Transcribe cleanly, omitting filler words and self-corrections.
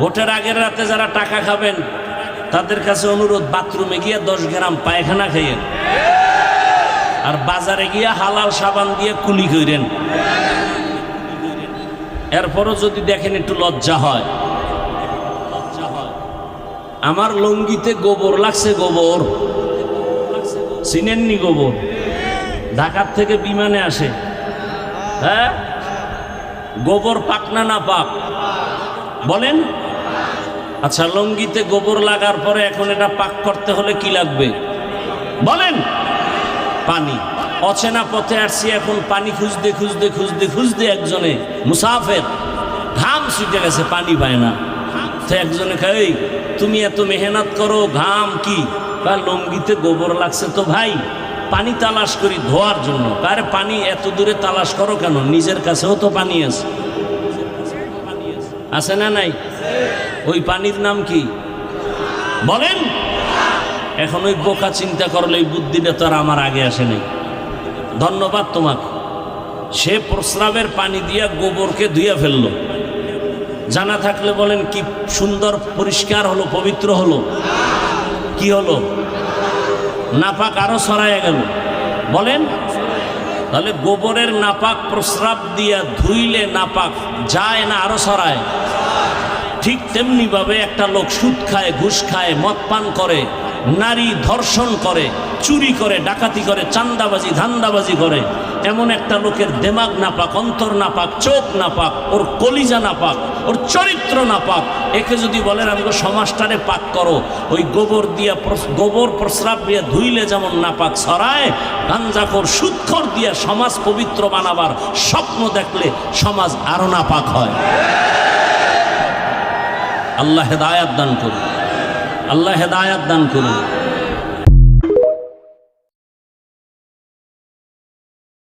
ভোটের আগের রাতে যারা টাকা খাবেন তাদের কাছে অনুরোধ, বাথরুমে গিয়ে 10 গ্রাম পায়খানা খাইয়েন, আর বাজারে গিয়ে হালাল সাবান দিয়ে কুলি করেন। এরপরও যদি দেখেন একটু লজ্জা হয়। আমার লঙ্গিতে গোবর লাগছে, গোবর চিনেননি? গোবর ঢাকার থেকে বিমানে আসে। হ্যাঁ, গোবর পাক না না পাক বলেন? আচ্ছা, লঙ্গিতে গোবর লাগার পরে এখন এটা পাক করতে হলে কি লাগবে বলেন? পানি। অচেনা পথে আসছি, এখন পানি খুঁজতে খুঁজতে খুঁজতে খুঁজতে একজনে মুসাফের ঘাম ছুটে গেছে, পানি পায় না। তো একজনে কয়, তুমি এত মেহনত করো, ঘাম কি? বা লঙ্গিতে গোবর লাগছে তো ভাই, পানি তালাশ করি ধোয়ার জন্য। আরে পানি এত দূরে তালাশ করো কেন? নিজের কাছেও তো পানি আছে, আছে না নাই? ওই পানির নাম কি বলেন? এখন ওই বোকা চিন্তা করলে এই বুদ্ধিটা তো আর আমার আগে আসে নাই। ধন্যবাদ তোমাকে। সে প্রস্রাবের পানি দিয়া গোবরকে ধুইয়া ফেললো। জানা থাকলে বলেন কি সুন্দর পরিষ্কার হলো, পবিত্র হলো। কি হলো? নাপাক আরো ছড়াইয়া গেল বলেন? তাহলে গোবরের নাপাক প্রস্রাব দিয়া ধুইলে নাপাক যায় না আরো ছড়ায়? ঠিক তেমনি ভাবে একটা লোক সুদ খায়, ঘুষ খায়, মদ পান করে, নারী ধর্ষণ করে, চুরি করে, ডাকাতি করে, চান্দাবাজি ধান্দাবাজি করে, এমন একটা লোকের দেমাগ নাপাক, অন্তর নাপাক, চোখ নাপাক, ওর কলিজা নাপাক, ওর চরিত্র নাপাক। একে যদি বলেন আমাকে সমাজটারে পাক করো, ওই গোবর দিয়া গোবর প্রস্রাব দিয়ে ধুইলে যেমন নাপাক ছড়ায়, গাঞ্জাখোর সুদখোর দিয়া সমাজ পবিত্র বানাবার স্বপ্ন দেখলে সমাজ আরো নাপাক হয়। আল্লাহ হেদায়াত দান করুন, আল্লাহ হেদায়াত দান করুন।